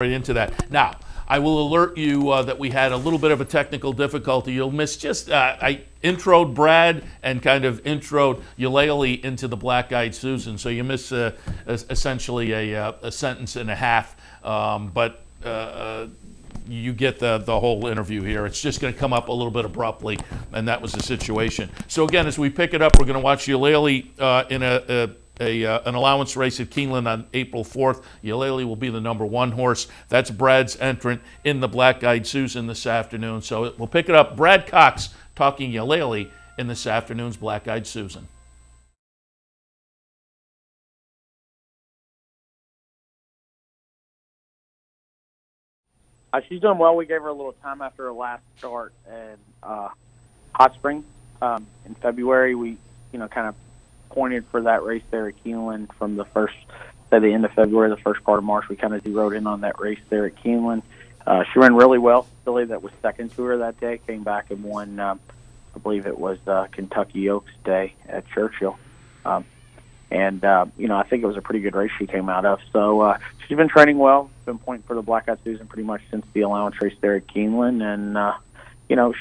right into that. Now, I will alert you that we had a little bit of a technical difficulty. You'll miss just, I introed Brad and kind of introed Eulalie into the Black Eyed Susan, so you miss essentially a sentence and a half, but you get the whole interview here. It's just going to come up a little bit abruptly, and that was the situation. So again, as we pick it up, we're going to watch Eulalie in an allowance race at Keeneland on April 4th. Eulalie will be the number 1 horse. That's Brad's entrant in the Black Eyed Susan this afternoon. So we'll pick it up. Brad Cox talking Eulalie in this afternoon's Black Eyed Susan. She's doing well. We gave her a little time after her last start in Hot Springs in February. We, kind of pointed for that race there at Keeneland from the end of February, the first part of March. We kind of zeroed in on that race there at Keeneland. She ran really well. Filly that was second to her that day came back and won, I believe it was Kentucky Oaks Day at Churchill. I think it was a pretty good race she came out of. So she's been training well, been pointing for the Black Eyed Susan pretty much since the allowance race there at Keeneland. And,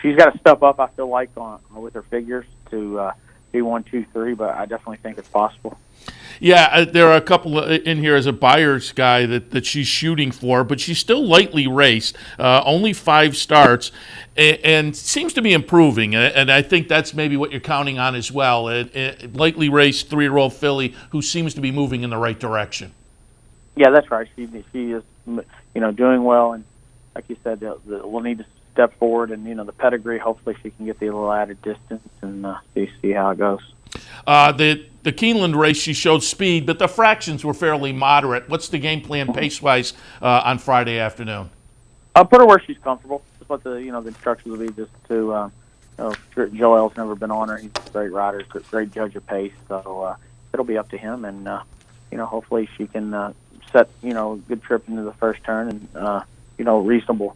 she's got to step up, I feel like, with her figures to be 1, 2, 3, but I definitely think it's possible. Yeah, there are a couple in here as a buyer's guy that she's shooting for, but she's still lightly raced, only 5 starts, and seems to be improving. And I think that's maybe what you're counting on as well. Lightly raced 3-year-old filly who seems to be moving in the right direction. Yeah, that's right. She is, doing well, and like you said, we'll need to step forward, and the pedigree. Hopefully, she can get the little added distance and see how it goes. The Keeneland race, she showed speed, but the fractions were fairly moderate. What's the game plan pace-wise on Friday afternoon? I'll put her where she's comfortable. Just what the instructions will be just to. Joel's never been on her. He's a great rider, great judge of pace. So it'll be up to him, and hopefully she can set a good trip into the first turn and reasonable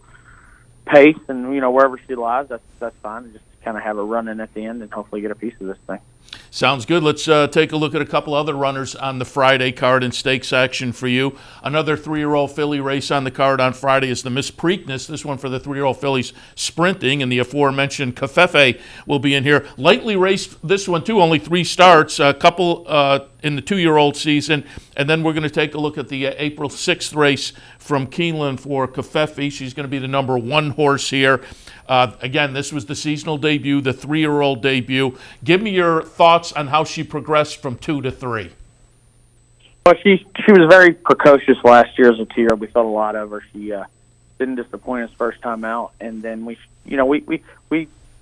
pace, and wherever she lies, that's fine. Just kind of have her running at the end, and hopefully get a piece of this thing. Sounds good. Let's take a look at a couple other runners on the Friday card and stakes action for you. Another 3-year-old filly race on the card on Friday is the Miss Preakness. This one for the 3-year-old fillies sprinting, and the aforementioned Covfefe will be in here. Lightly raced this one too, only 3 starts, a couple in the 2-year-old season, and then we're going to take a look at the April 6th race from Keeneland for Covfefe. She's going to be the number 1 horse here. Again, this was the seasonal debut, the 3-year-old debut. Give me your thoughts on how she progressed from 2 to 3. Well, she was very precocious last year as a tier. We thought a lot of her. She didn't disappoint us first time out, and then we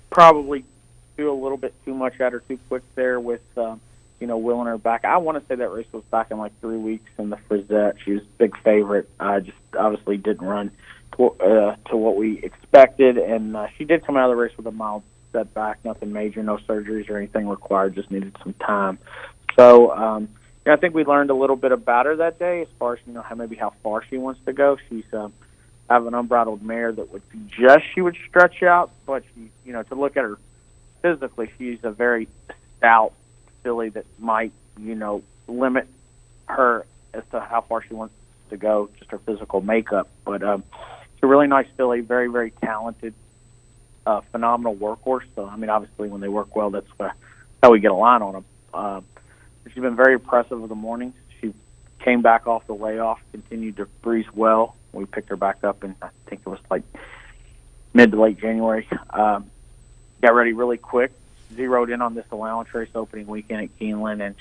probably do a little bit too much at her too quick there with willing her back. I want to say that race was back in like 3 weeks in the Frizette. She was a big favorite. Just obviously didn't run to what we expected, and she did come out of the race with a mild setback, nothing major, no surgeries or anything required, just needed some time. So I think we learned a little bit about her that day as far as how far she wants to go. She's have an unbridled mare that would suggest she would stretch out, but she, to look at her physically, she's a very stout filly that might limit her as to how far she wants to go, just her physical makeup. But it's a really nice filly, very, very talented, phenomenal workhorse. So, obviously when they work well, that's how we get a line on them. She's been very impressive of the morning. She came back off the layoff, continued to breeze well. We picked her back up in, I think it was like mid to late January. Got ready really quick, zeroed in on this allowance race opening weekend at Keeneland, and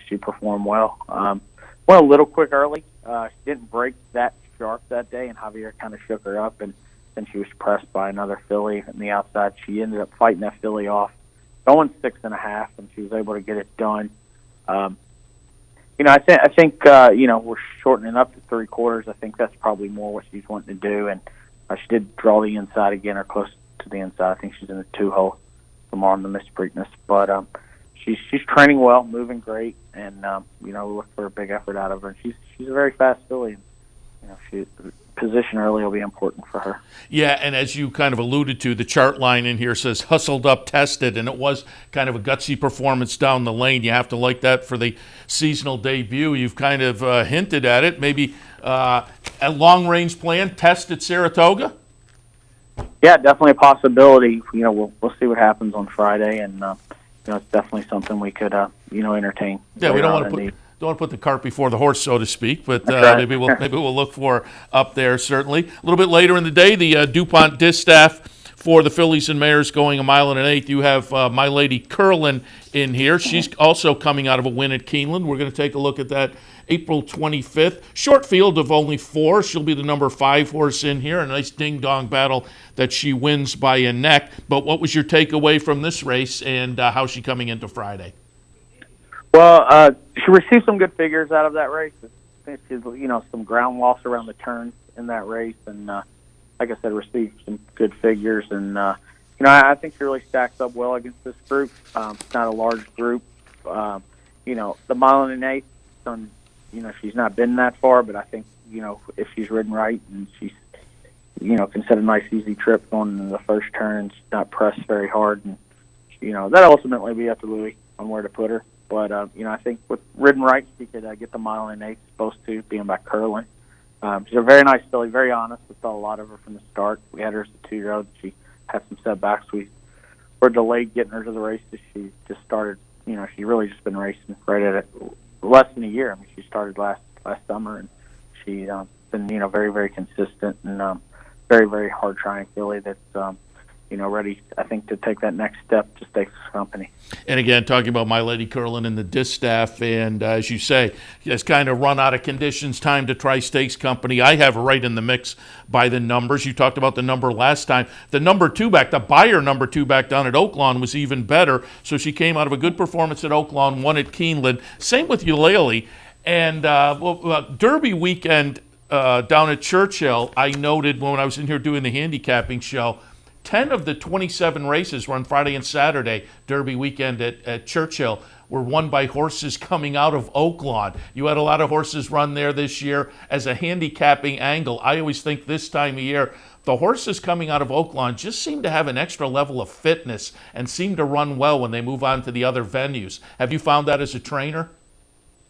she performed well. Went a little quick early. She didn't break that sharp that day, and Javier kind of shook her up, and then she was pressed by another filly on the outside. She ended up fighting that filly off, going 6.5, and she was able to get it done. I think we're shortening up to 3/4. I think that's probably more what she's wanting to do, and she did draw the inside again, or close to the inside. I think she's in the 2-hole tomorrow in the Miss Preakness, but she's training well, moving great, and we look for a big effort out of her. And she's a very fast filly, and she position early will be important for her. Yeah, and as you kind of alluded to, the chart line in here says hustled up, tested, and it was kind of a gutsy performance down the lane. You have to like that for the seasonal debut. You've kind of hinted at it. Maybe A long-range plan, test at Saratoga? Yeah, definitely a possibility. We'll see what happens on Friday, and it's definitely something we could entertain. Yeah, we don't want to put the cart before the horse, so to speak. But right. maybe we'll look for up there. Certainly, a little bit later in the day, the DuPont Distaff for the Fillies and Mares going 1 1/8. You have My Lady Curlin in here. She's also coming out of a win at Keeneland. We're going to take a look at that April 25th. Short field of only 4. She'll be the number 5 horse in here. A nice ding-dong battle that she wins by a neck. But what was your takeaway from this race, and how's she coming into Friday? Well, she received some good figures out of that race. I think she's, some ground loss around the turns in that race, and like I said, received some good figures. And I think she really stacks up well against this group. It's not a large group. The 1 1/8, she's not been that far, but I think if she's ridden right and she's can set a nice easy trip going into the first turn and she's not pressed very hard, and that ultimately be up to Louis on where to put her. But I think with ridden right, she could get the 1 1/8 supposed to, being by Curlin. She's a very nice filly, very honest. We saw a lot of her from the start. We had her as a 2-year-old. She had some setbacks. We were delayed getting her to the race. She just started. She really just been racing right at it less than a year. I mean, she started last summer, and she's been very, very consistent and very, very hard trying filly that's ready, I think, to take that next step to Stakes Company. And again, talking about My Lady Curlin and the Distaff, and as you say, has kind of run out of conditions, time to try Stakes Company. I have her right in the mix by the numbers. You talked about the number last time. The number 2 back, the Beyer number 2 back down at Oaklawn was even better. So she came out of a good performance at Oaklawn, won at Keeneland. Same with Eulalie. And Derby weekend down at Churchill, I noted when I was in here doing the handicapping show, 10 of the 27 races run Friday and Saturday, Derby weekend at Churchill, were won by horses coming out of Oaklawn. You had a lot of horses run there this year as a handicapping angle. I always think this time of year, the horses coming out of Oaklawn just seem to have an extra level of fitness and seem to run well when they move on to the other venues. Have you found that as a trainer?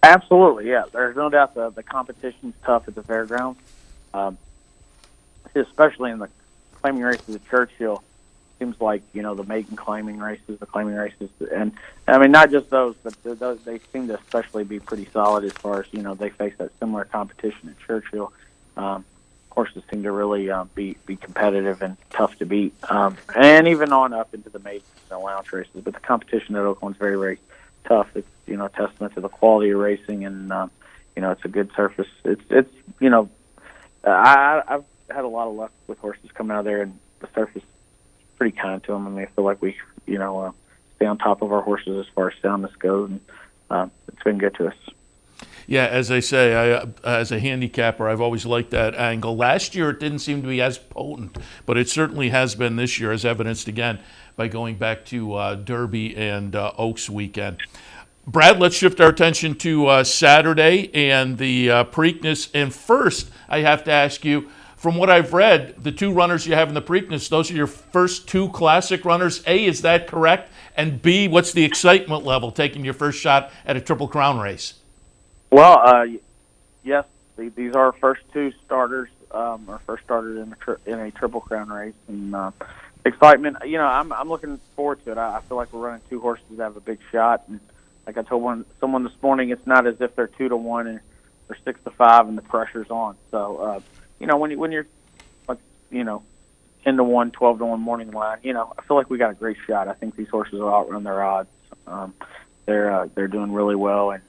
Absolutely, yeah. There's no doubt the competition's tough at the fairgrounds, especially in the claiming races at Churchill. Seems like the maiden claiming races, and I mean not just those, but they seem to especially be pretty solid as far as they face that similar competition at Churchill. Horses seem to really be competitive and tough to beat, and even on up into the maiden allowance races. But the competition at Oakland's very, very tough. It's a testament to the quality of racing, and it's a good surface. It's I've had a lot of luck with horses coming out of there, and the surface is pretty kind to them. I mean, I feel like we, stay on top of our horses as far as soundness goes, and it's been good to us. Yeah, as I say, as a handicapper, I've always liked that angle. Last year, it didn't seem to be as potent, but it certainly has been this year, as evidenced again by going back to Derby and Oaks weekend. Brad, let's shift our attention to Saturday and the Preakness. And first, I have to ask you, from what I've read, the 2 runners you have in the Preakness, those are your first 2 classic runners. A, is that correct? And B, what's the excitement level taking your first shot at a Triple Crown race? Well, yes, these are our first 2 starters, our first starters in a Triple Crown race. And excitement, I'm looking forward to it. I feel like we're running 2 horses that have a big shot. And like I told someone this morning, it's not as if they're 2-1 or 6-5 and the pressure's on. So, when you're, 10-1, 12-1 morning line, I feel like we got a great shot. I think these horses will outrun their odds. They're doing really well, and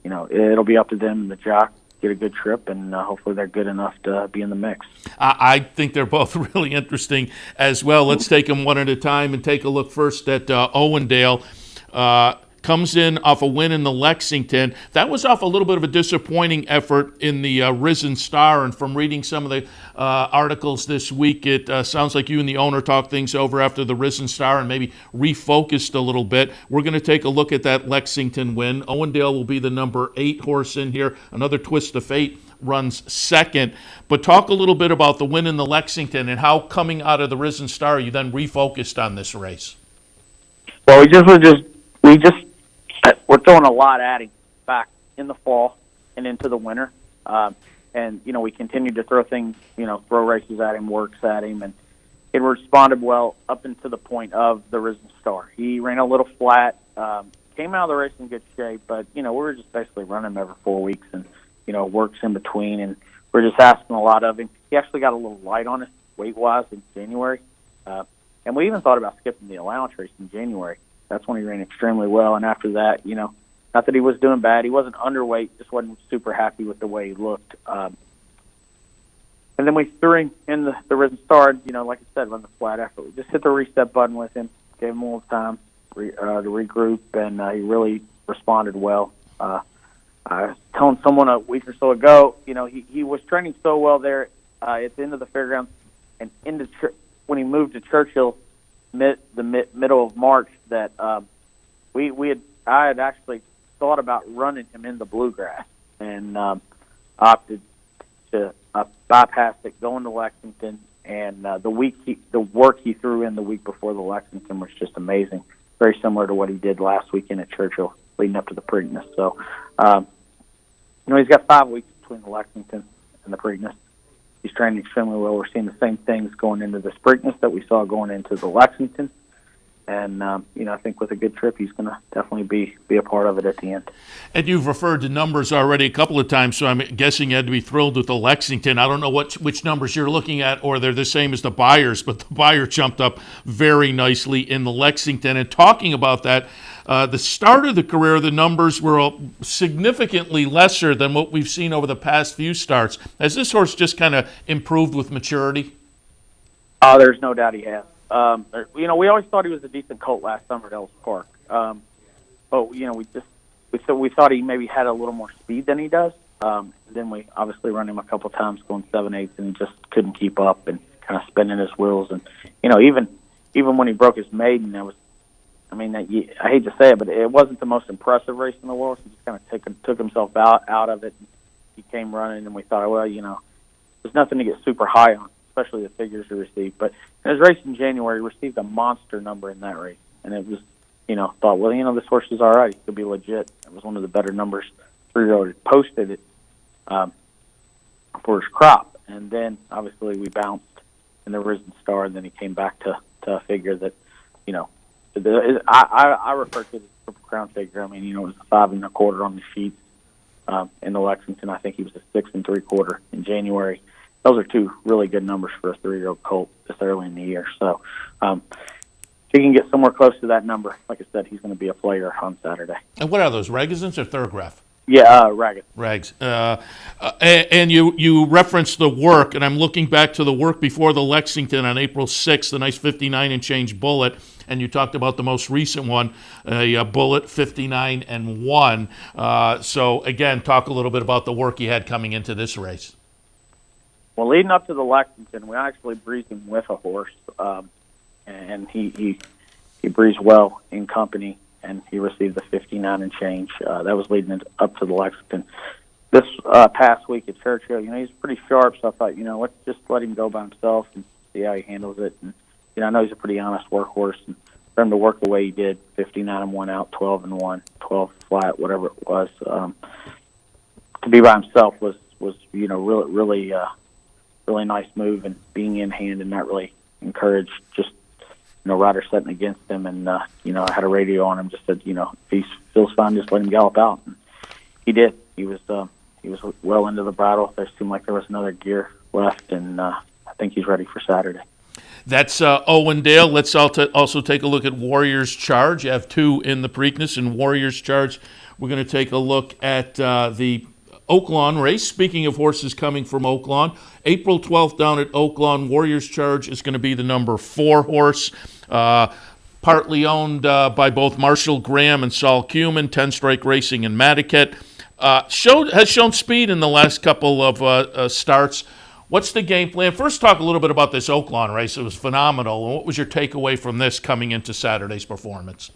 it'll be up to them and the jock get a good trip, and hopefully they're good enough to be in the mix. I think they're both really interesting as well. Let's take them one at a time and take a look first at Owendale. Comes in off a win in the Lexington. That was off a little bit of a disappointing effort in the Risen Star, and from reading some of the articles this week, it sounds like you and the owner talked things over after the Risen Star and maybe refocused a little bit. We're going to take a look at that Lexington win. Owendale will be the number 8 horse in here. Another Twist of Fate runs second. But talk a little bit about the win in the Lexington and how, coming out of the Risen Star, you then refocused on this race. Well, we're throwing a lot at him back in the fall and into the winter. and we continued to throw things, throw races at him, works at him, and it responded well up until the point of the Risen Star. He ran a little flat, came out of the race in good shape, but we were just basically running him every 4 weeks, and works in between, and we're just asking a lot of him. He actually got a little light on us weight-wise in January, and we even thought about skipping the allowance race in January. That's when he ran extremely well, and after that, not that he was doing bad. He wasn't underweight, just wasn't super happy with the way he looked. And then we threw him in the Risen Star, like I said, run the flat after. We just hit the reset button with him, gave him a little time to regroup, and he really responded well. I was telling someone a week or so ago, he was training so well there at the end of the fairgrounds, and when he moved to Churchill middle of March, that I had actually thought about running him in the bluegrass, and opted to bypass it, going to Lexington, and the work he threw in the week before the Lexington was just amazing. Very similar to what he did last weekend at Churchill, leading up to the Preakness. So, he's got 5 weeks between the Lexington and the Preakness. He's training extremely well. We're seeing the same things going into the Preakness that we saw going into the Lexington. And, I think with a good trip, he's going to definitely be a part of it at the end. And you've referred to numbers already a couple of times, so I'm guessing you had to be thrilled with the Lexington. I don't know which numbers you're looking at, or they're the same as the Buyers, but the Buyer jumped up very nicely in the Lexington. And talking about that, the start of the career, the numbers were significantly lesser than what we've seen over the past few starts. Has this horse just kind of improved with maturity? Oh, there's no doubt he has. We always thought he was a decent colt last summer at Ellis Park. But we thought he maybe had a little more speed than he does. Then we obviously run him a couple times going 7/8 and just couldn't keep up and kind of spinning his wheels. And even when he broke his maiden, I hate to say it, but it wasn't the most impressive race in the world. He just kind of took himself out of it. And he came running, and we thought, well, there's nothing to get super high on, especially the figures he received. But in his race in January, he received a monster number in that race. And it was, thought, well, this horse is all right. He could be legit. It was one of the better numbers. 3-year-old had posted it for his crop. And then, obviously, we bounced in the Risen Star, and then he came back to a figure that, I refer to it as Triple Crown figure. It was a 5 1/4 on the sheet. In the Lexington, I think he was a 6 3/4 in January. Those are two really good numbers for a 3-year-old colt this early in the year. So if he can get somewhere close to that number, like I said, he's going to be a player on Saturday. And what are those, Ragazins or Thurgraph? Yeah, Ragged. Rags. And you referenced the work, and I'm looking back to the work before the Lexington on April 6th, the nice 59 and change Bullet, and you talked about the most recent one, a Bullet 59 and 1. So, again, talk a little bit about the work you had coming into this race. Well, leading up to the Lexington, we actually breezed him with a horse, and he breezed well in company, and he received the 59 and change. That was leading up to the Lexington. This past week at Churchill, he's pretty sharp, so I thought, let's just let him go by himself and see how he handles it. And I know he's a pretty honest workhorse, and for him to work the way he did, 59 and 1 out, 12 and 1, 12 flat, whatever it was, to be by himself was really nice move, and being in hand and not really encouraged just rider setting against him. And I had a radio on him, just said, if he feels fine, just let him gallop out. And he did. He was well into the bridle. There seemed like there was another gear left, and I think he's ready for Saturday. That's Owendale. Let's also take a look at Warriors Charge. You have 2 in the Preakness and Warriors Charge. We're going to take a look at the Oaklawn race. Speaking of horses coming from Oaklawn, April 12th down at Oaklawn, Warriors Charge is going to be the number 4 horse, partly owned by both Marshall Graham and Saul Cuman, 10 Strike Racing in Madaket. Has shown speed in the last couple of starts. What's the game plan? First, talk a little bit about this Oaklawn race. It was phenomenal. And what was your takeaway from this coming into Saturday's performance?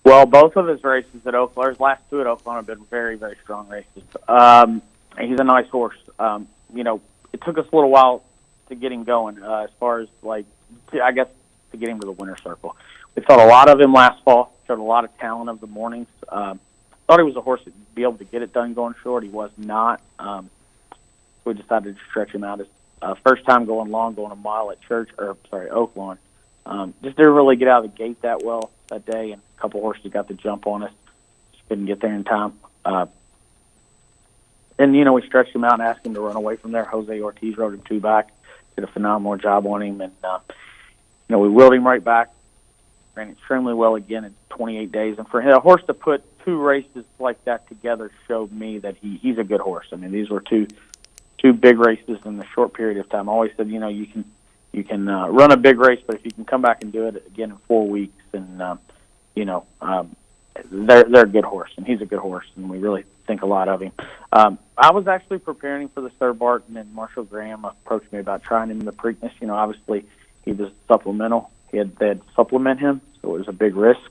Well, both of his races at Oaklawn, his last 2 at Oaklawn, have been very, very strong races. He's a nice horse. It took us a little while to get him going, as far as, to get him to the winner's circle. We thought a lot of him last fall, showed a lot of talent of the mornings. Thought he was a horse that would be able to get it done going short. He was not. we decided to stretch him out. His first time going long, going a mile at Oak Lawn. Just didn't really get out of the gate that well that day, and a couple horses got the jump on us. Just couldn't get there in time. And, we stretched him out and asked him to run away from there. Jose Ortiz rode him 2 back, did a phenomenal job on him. And, we wheeled him right back, ran extremely well again in 28 days. And for a horse to put 2 races like that together showed me that he's a good horse. I mean, these were two big races in a short period of time. I always said, you can run a big race, but if you can come back and do it again in 4 weeks, and, they're a good horse, and he's a good horse, and we really think a lot of him. I was actually preparing for the Sir Barton, and Marshall Graham approached me about trying him in the Preakness. Obviously he was supplemental. They had to supplement him, so it was a big risk.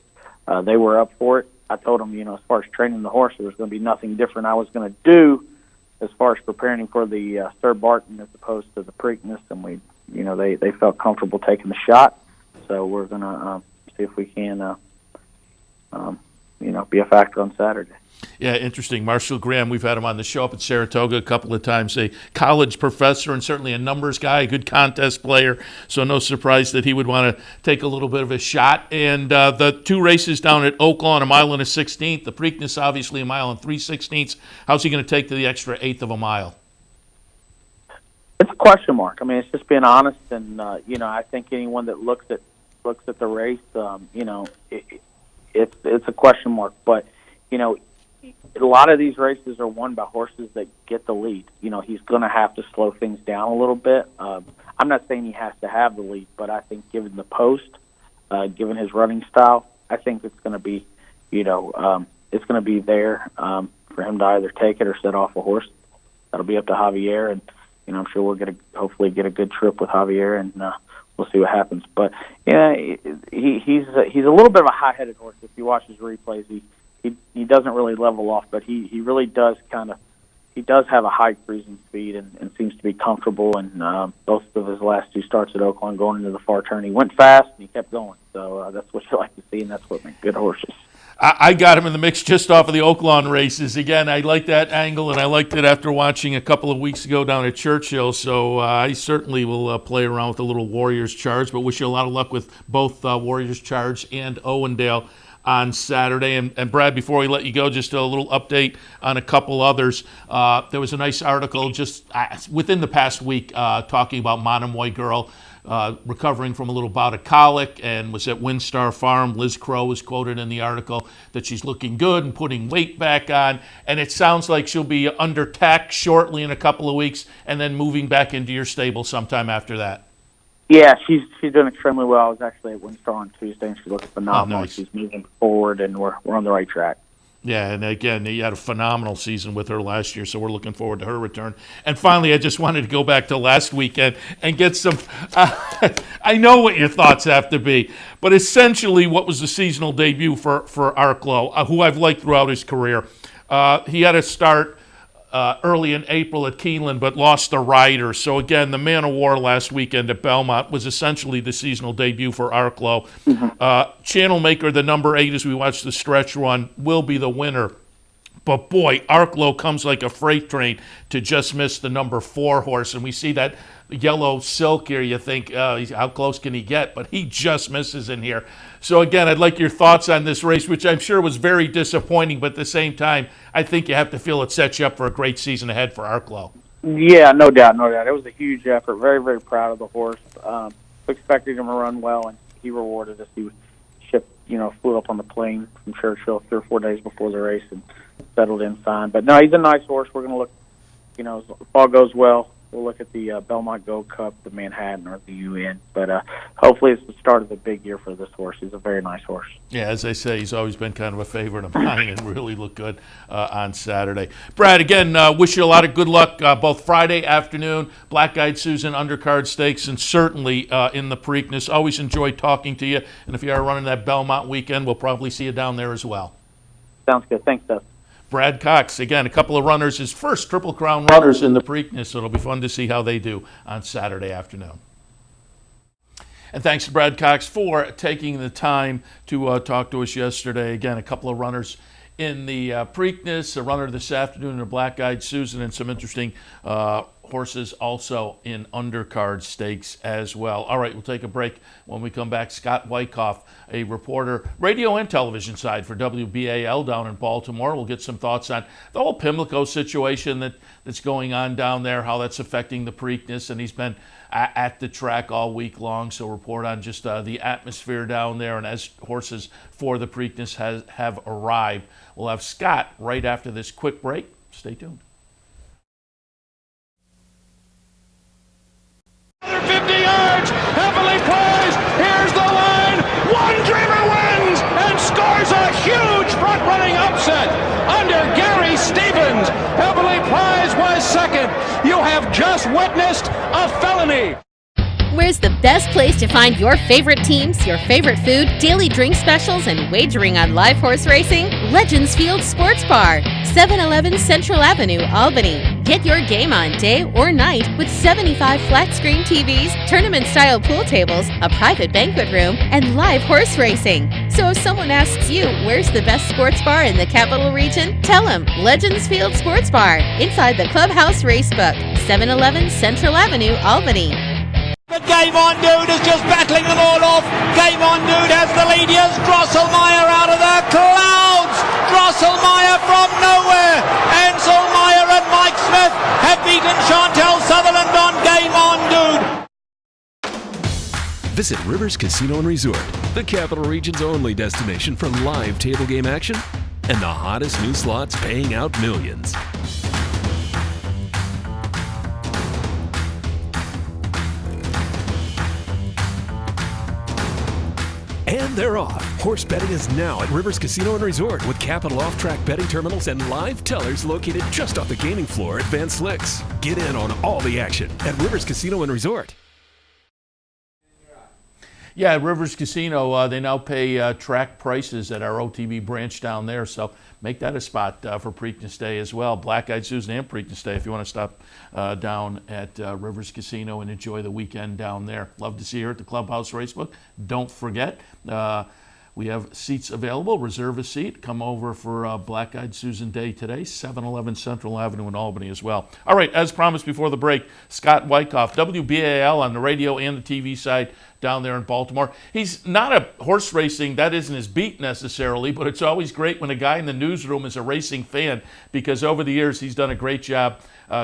They were up for it. I told them, as far as training the horse, there was going to be nothing different I was going to do as far as preparing him for the Sir Barton as opposed to the Preakness, and they felt comfortable taking the shot. So we're going to see if we can, be a factor on Saturday. Yeah, interesting. Marshall Graham, we've had him on the show up at Saratoga a couple of times, a college professor and certainly a numbers guy, a good contest player, so no surprise that he would want to take a little bit of a shot. And the 2 races down at Oak Lawn, a mile and a 16th, the Preakness obviously a mile and 3/16. How's he going to take to the extra 1/8 of a mile? It's a question mark. I mean, it's just being honest, and I think anyone that looks at the race, it's a question mark. But a lot of these races are won by horses that get the lead. He's going to have to slow things down a little bit. I'm not saying he has to have the lead, but I think given the post, given his running style, I think it's going to be, it's going to be there for him to either take it or set off a horse. That'll be up to Javier, and I'm sure we'll hopefully get a good trip with Javier, and we'll see what happens. But he's a little bit of a hot-headed horse. If you watch his replays, he doesn't really level off, but he really does he does have a high cruising speed and seems to be comfortable. And both of his last 2 starts at Oakland going into the far turn, he went fast and he kept going. So that's what you like to see, and that's what makes good horses. I got him in the mix just off of the Oak Lawn races. Again, I like that angle, and I liked it after watching a couple of weeks ago down at Churchill. So I certainly will play around with the little Warriors Charge, but wish you a lot of luck with both Warriors Charge and Owendale on Saturday. And Brad, before we let you go, just a little update on a couple others. There was a nice article just within the past week talking about Monomoy Girl. Recovering from a little bout of colic and was at Windstar Farm. Liz Crow was quoted in the article that she's looking good and putting weight back on, and it sounds like she'll be under tack shortly in a couple of weeks and then moving back into your stable sometime after that. Yeah, she's doing extremely well. I was actually at Windstar on Tuesday, and she looked phenomenal. Oh, nice. She's moving forward, and we're on the right track. Yeah, and again, you had a phenomenal season with her last year, so we're looking forward to her return. And finally, I just wanted to go back to last weekend and get some I know what your thoughts have to be, but essentially what was the seasonal debut for Arklow, who I've liked throughout his career. He had a start early in April at Keeneland, but lost the rider. So again, the Man of War last weekend at Belmont was essentially the seasonal debut for Arklow. Mm-hmm. Channel Maker, the number 8, as we watch the stretch run, will be the winner. But boy, Arklow comes like a freight train to just miss the number 4 horse, and we see that yellow silk here. You think, how close can he get? But he just misses in here. So again, I'd like your thoughts on this race, which I'm sure was very disappointing, but at the same time, I think you have to feel it sets you up for a great season ahead for Arklow. Yeah, no doubt. It was a huge effort. Very, very proud of the horse. Expected him to run well, and he rewarded us. He was shipped, flew up on the plane from Churchill 3 or 4 days before the race and settled in fine. But no, he's a nice horse. We're going to look, if all goes well, we'll look at the Belmont Gold Cup, the Manhattan, or the UN. But hopefully it's the start of the big year for this horse. He's a very nice horse. Yeah, as I say, he's always been kind of a favorite of mine and really looked good on Saturday. Brad, again, wish you a lot of good luck both Friday afternoon, Black-Eyed Susan Undercard Stakes, and certainly in the Preakness. Always enjoy talking to you. And if you are running that Belmont weekend, we'll probably see you down there as well. Sounds good. Thanks, Seth. Brad Cox, again, a couple of runners, his first Triple Crown runners in the Preakness, so it'll be fun to see how they do on Saturday afternoon. And thanks to Brad Cox for taking the time to talk to us yesterday. Again, a couple of runners in the Preakness, a runner this afternoon in a Black-Eyed Susan, and some interesting horses also in undercard stakes as well. All right, we'll take a break. When we come back, Scott Wykoff, a reporter, radio and television side for WBAL down in Baltimore. We'll get some thoughts on the whole Pimilco situation that's going on down there, how that's affecting the Preakness, and he's been at the track all week long, so report on just the atmosphere down there and as horses for the Preakness have arrived. We'll have Scott right after this quick break. Stay tuned. 50 yards, heavily poised, here's the line, One Dreamer wins and scores a huge front-running upset under Gary Stevens. Heavily prized was second. You have just witnessed a felony. Where's the best place to find your favorite teams, your favorite food, daily drink specials, and wagering on live horse racing? Legends Field Sports Bar, 711 Central Avenue, Albany. Get your game on day or night with 75 flat-screen TVs, tournament-style pool tables, a private banquet room, and live horse racing. So if someone asks you, where's the best sports bar in the capital region? Tell them Legends Field Sports Bar, inside the Clubhouse Racebook, 711 Central Avenue, Albany. But Game On Dude is just battling them all off. Game On Dude has the lead. Here's Drosselmeyer out of the clouds. Drosselmeyer from nowhere. Anselmeyer and Mike Smith have beaten Chantel Sutherland on Game On Dude. Visit Rivers Casino and Resort, the Capital Region's only destination for live table game action and the hottest new slots paying out millions. And they're off. Horse betting is now at Rivers Casino and Resort with Capital off-track betting terminals and live tellers located just off the gaming floor at Van Slicks. Get in on all the action at Rivers Casino and Resort. Yeah, at Rivers Casino, they now pay track prices at our OTB branch down there, so make that a spot for Preakness Day as well. Black-Eyed Susan and Preakness Day if you want to stop down at Rivers Casino and enjoy the weekend down there. Love to see her at the Clubhouse Racebook. Don't forget, we have seats available. Reserve a seat. Come over for Black-Eyed Susan Day today, 711 Central Avenue in Albany as well. All right, as promised before the break, Scott Wykoff, WBAL on the radio and the TV side down there in Baltimore. He's not a horse racing, that isn't his beat necessarily, but it's always great when a guy in the newsroom is a racing fan, because over the years he's done a great job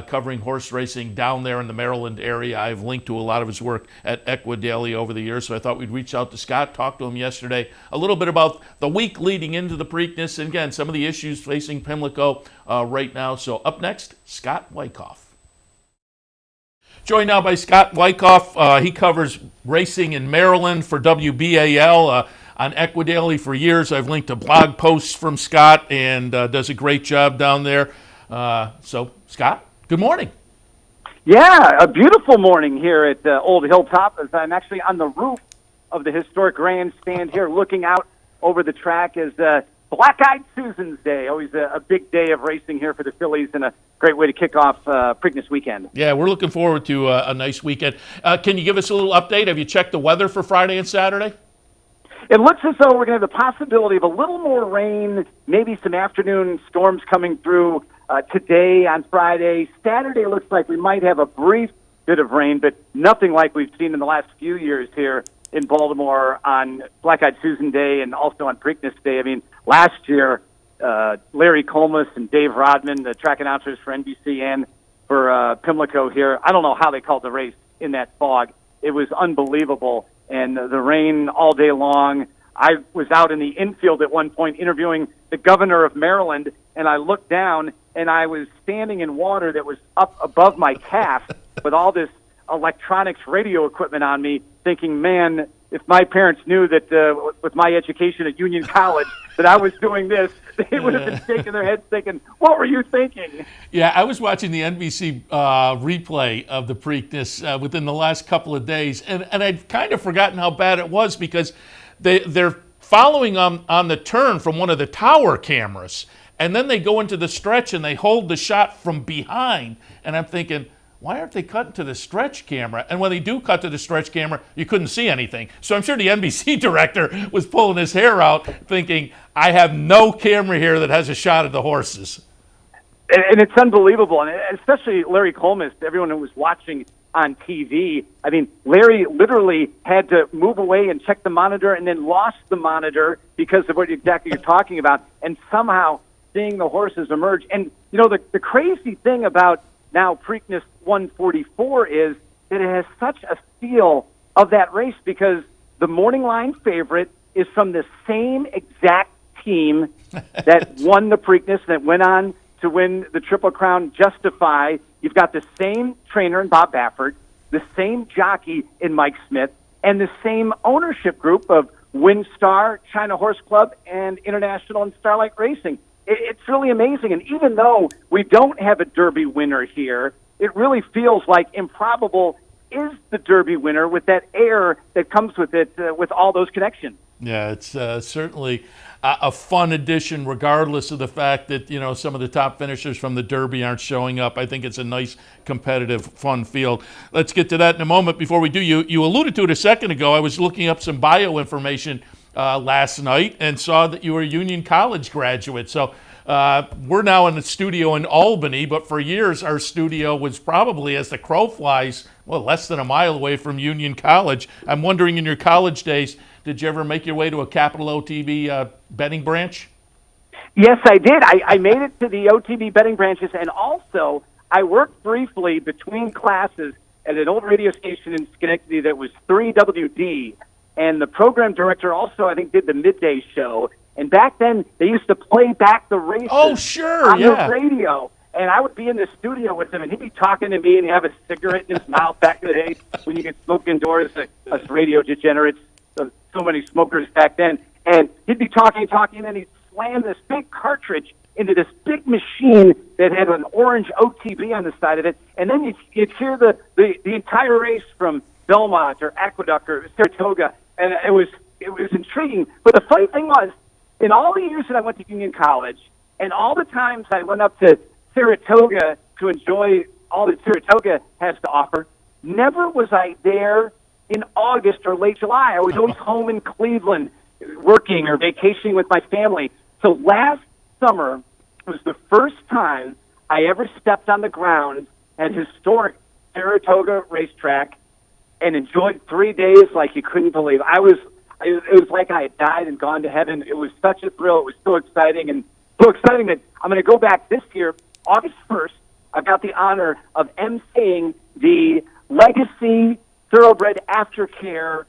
covering horse racing down there in the Maryland area. I've linked to a lot of his work at Equidaily over the years, so I thought we'd reach out to Scott, talk to him yesterday a little bit about the week leading into the Preakness, and again, some of the issues facing Pimilco right now. So up next, Scott Wykoff. Joined now by Scott Wykoff. He covers racing in Maryland for WBAL on Equidaily for years. I've linked to blog posts from Scott, and does a great job down there. So, Scott, good morning. Yeah, a beautiful morning here at Old Hilltop, as I'm actually on the roof of the historic grandstand here looking out over the track as Black-Eyed Susan's Day. Always a big day of racing here for the fillies and a great way to kick off Preakness weekend. Yeah, we're looking forward to a nice weekend. Can you give us a little update? Have you checked the weather for Friday and Saturday? It looks as though we're going to have the possibility of a little more rain, maybe some afternoon storms coming through today on Friday. Saturday looks like we might have a brief bit of rain, but nothing like we've seen in the last few years here in Baltimore on Black-Eyed Susan Day and also on Preakness Day. I mean, last year, Larry Colmus and Dave Rodman, the track announcers for NBC and for Pimlico here, I don't know how they called the race in that fog. It was unbelievable, and the rain all day long. I was out in the infield at one point interviewing the governor of Maryland, and I looked down, and I was standing in water that was up above my calf with all this electronics radio equipment on me, thinking, man, if my parents knew that with my education at Union College that I was doing this, they would have been shaking their heads thinking, what were you thinking? Yeah, I was watching the NBC replay of the Preakness within the last couple of days, and I'd kind of forgotten how bad it was because they're following on the turn from one of the tower cameras, and then they go into the stretch and they hold the shot from behind, and I'm thinking, why aren't they cutting to the stretch camera? And when they do cut to the stretch camera, you couldn't see anything. So I'm sure the NBC director was pulling his hair out thinking, I have no camera here that has a shot of the horses. And it's unbelievable, and especially Larry Colmus, everyone who was watching on TV. I mean, Larry literally had to move away and check the monitor and then lost the monitor because of what exactly you're talking about, and somehow seeing the horses emerge. And, you know, the crazy thing about now Preakness 144 is that it has such a feel of that race because the morning line favorite is from the same exact team that won the Preakness, that went on to win the Triple Crown Justify. You've got the same trainer in Bob Baffert, the same jockey in Mike Smith, and the same ownership group of WinStar, China Horse Club, and International and Starlight Racing. It's really amazing. And even though we don't have a Derby winner here, it really feels like Improbable is the Derby winner with that air that comes with it, with all those connections. Yeah, it's certainly a fun addition, regardless of the fact that, you know, some of the top finishers from the Derby aren't showing up. I think it's a nice, competitive, fun field. Let's get to that in a moment. Before we do, you alluded to it a second ago. I was looking up some bio information last night and saw that you were a Union College graduate. So we're now in the studio in Albany, but for years our studio was probably, as the crow flies, well, less than a mile away from Union College. I'm wondering, in your college days, did you ever make your way to a Capital OTB betting branch? Yes, I did. I made it to the OTB betting branches, and also I worked briefly between classes at an old radio station in Schenectady that was 3WD, and the program director also, I think, did the midday show. And back then, they used to play back the races on the radio. And I would be in the studio with him, and he'd be talking to me, and he'd have a cigarette in his mouth back in the day when you could smoke indoors, us radio degenerates, so many smokers back then. And he'd be talking, and then he'd slam this big cartridge into this big machine that had an orange OTB on the side of it. And then you'd hear the entire race from Belmont or Aqueduct or Saratoga, and it was intriguing. But the funny thing was, in all the years that I went to Union College, and all the times I went up to Saratoga to enjoy all that Saratoga has to offer, never was I there in August or late July. I was always home in Cleveland working or vacationing with my family. So last summer was the first time I ever stepped on the ground at historic Saratoga racetrack and enjoyed 3 days like you couldn't believe. It was like I had died and gone to heaven. It was such a thrill. It was so exciting, and so exciting that I'm going to go back this year, August 1st. I've got the honor of emceeing the Legacy Thoroughbred Aftercare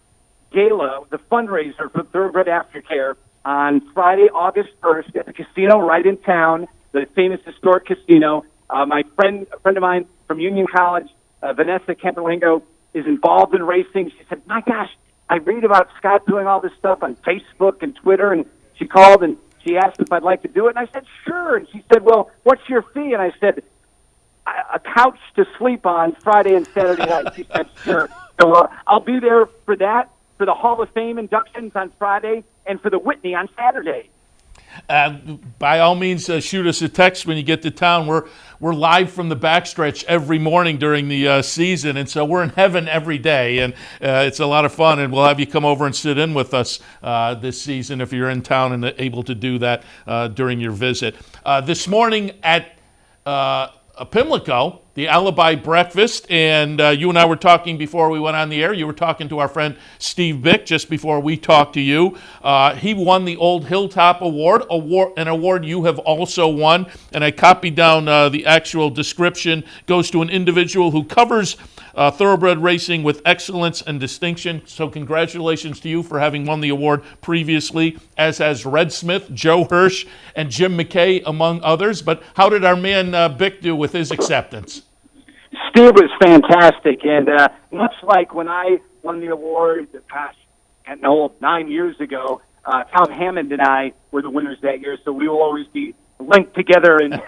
Gala, the fundraiser for Thoroughbred Aftercare, on Friday, August 1st at the casino right in town, the famous historic casino. A friend of mine from Union College, Vanessa Camperlingo, is involved in racing. She said, my gosh, I read about Scott doing all this stuff on Facebook and Twitter, and she called and she asked if I'd like to do it, and I said, sure. And she said, well, what's your fee? And I said, a couch to sleep on Friday and Saturday night. She said, sure. So I'll be there for that, for the Hall of Fame inductions on Friday, and for the Whitney on Saturday. By all means, shoot us a text when you get to town. We're live from the backstretch every morning during the season, and so we're in heaven every day, and it's a lot of fun, and we'll have you come over and sit in with us this season if you're in town and able to do that during your visit. This morning at Pimilco, the Alibi Breakfast, and you and I were talking before we went on the air. You were talking to our friend Steve Bick just before we talked to you. He won the Old Hilltop Award, an award you have also won, and I copied down the actual description. Goes to an individual who covers thoroughbred racing with excellence and distinction. So congratulations to you for having won the award previously, as has Red Smith, Joe Hirsch, and Jim McKay, among others. But how did our man Bick do with his acceptance? Steve was fantastic, and much like when I won the award, 9 years ago, Tom Hammond and I were the winners that year, so we will always be linked together in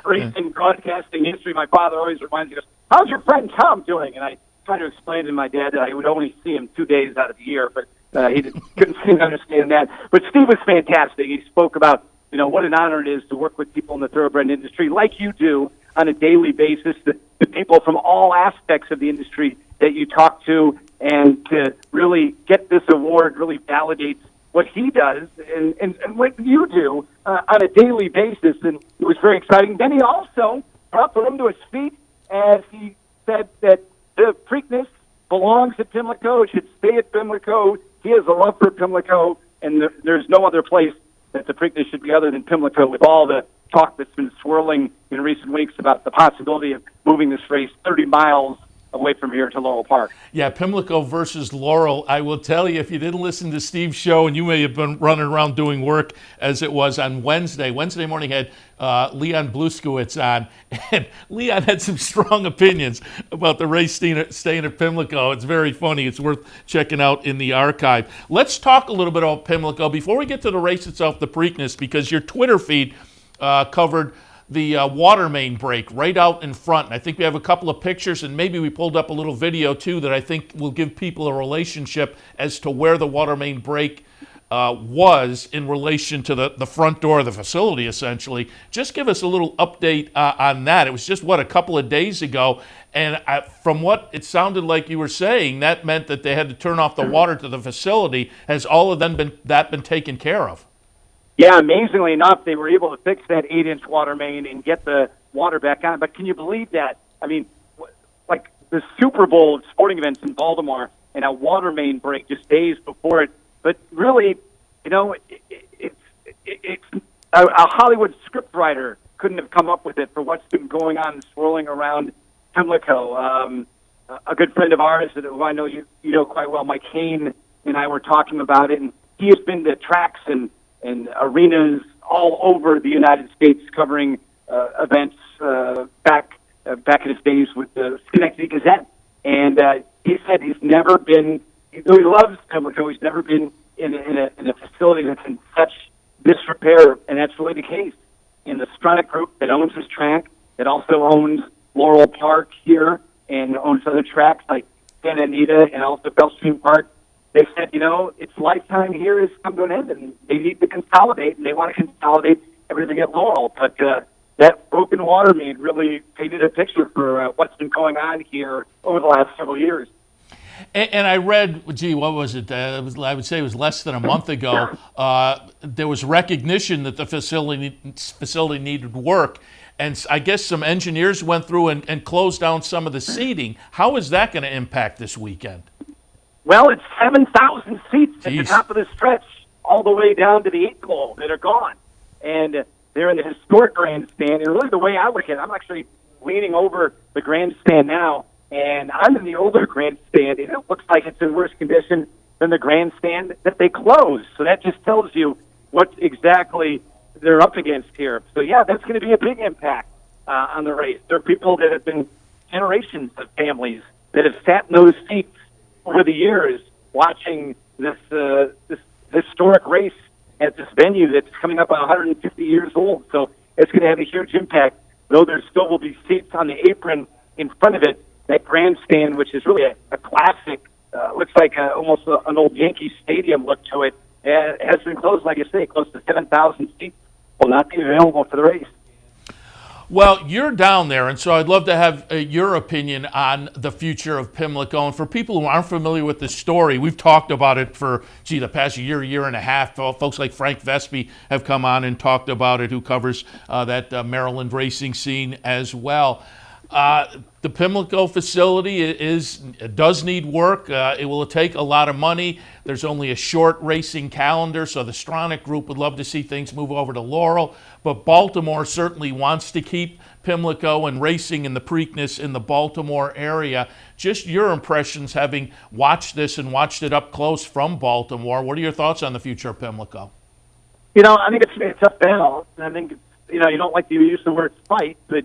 racing broadcasting history. My father always reminds me, how's your friend Tom doing? And I try to explain to my dad that I would only see him 2 days out of the year, but he couldn't seem to understand that. But Steve was fantastic. He spoke about, what an honor it is to work with people in the thoroughbred industry like you do on a daily basis, the people from all aspects of the industry that you talk to, and to really get this award really validates what he does and what you do on a daily basis, and it was very exciting. Then he also brought the room to his feet as he said that the Preakness belongs at Pimilco. It should stay at Pimilco. He has a love for Pimilco, and there's no other place that the Preakness should be other than Pimilco, with all the talk that's been swirling in recent weeks about the possibility of moving this race 30 miles away from here to Laurel Park. Yeah, Pimlico versus Laurel. I will tell you, if you didn't listen to Steve's show, and you may have been running around doing work as it was on Wednesday morning had Leon Bluskowitz on, and Leon had some strong opinions about the race staying at Pimlico. It's very funny. It's worth checking out in the archive. Let's talk a little bit about Pimlico before we get to the race itself, the Preakness, because your Twitter feed covered the water main break right out in front. And I think we have a couple of pictures, and maybe we pulled up a little video too that I think will give people a relationship as to where the water main break was in relation to the front door of the facility, essentially. Just give us a little update on that. It was just, a couple of days ago, and from what it sounded like you were saying, that meant that they had to turn off the water to the facility. Has all of them been taken care of? Yeah, amazingly enough, they were able to fix that 8-inch water main and get the water back on. But can you believe that? I mean, like the Super Bowl sporting events in Baltimore and a water main break just days before it. But really, it's a Hollywood scriptwriter couldn't have come up with it for what's been going on and swirling around Pimlico. A good friend of ours who I know you know quite well, Mike Hain, and I were talking about it, and he has been to tracks and arenas all over the United States covering events back in his days with the Schenectady Gazette. And he said he's never been, though he loves Pimlico, he's never been in a facility that's in such disrepair, and that's really the case. And the Stronach Group that owns this track, that also owns Laurel Park here and owns other tracks like Santa Anita and also Gulfstream Park, they said, its lifetime here has come to an end, and they need to consolidate, and they want to consolidate everything at Laurel. But that broken water main really painted a picture for what's been going on here over the last several years. And I read, what was it? I would say it was less than a month ago. There was recognition that the facility needed work, and I guess some engineers went through and closed down some of the seating. How is that going to impact this weekend? Well, it's 7,000 seats at the Jeez. top of the stretch, all the way down to the 8th hole that are gone. And they're in the historic grandstand. And really the way I look at it, I'm actually leaning over the grandstand now, and I'm in the older grandstand, and it looks like it's in worse condition than the grandstand that they closed. So that just tells you what exactly they're up against here. So, yeah, that's going to be a big impact on the race. There are people that have been generations of families that have sat in those seats over the years watching this historic race at this venue that's coming up on 150 years old. So it's going to have a huge impact, though there still will be seats on the apron in front of it. That grandstand, which is really a classic, looks like almost an old Yankee Stadium look to it, has been closed, like I say, close to 7,000 seats will not be available for the race. Well, you're down there, and so I'd love to have your opinion on the future of Pimlico. And for people who aren't familiar with the story, we've talked about it for, the past year and a half. Folks like Frank Vespi have come on and talked about it, who covers that Maryland racing scene as well. The Pimlico facility does need work. It will take a lot of money. There's only a short racing calendar, so the Stronach Group would love to see things move over to Laurel. But Baltimore certainly wants to keep Pimlico and racing in the Preakness in the Baltimore area. Just your impressions, having watched this and watched it up close from Baltimore. What are your thoughts on the future of Pimlico? I think it's a tough battle. I think, you don't like to use the word fight, but,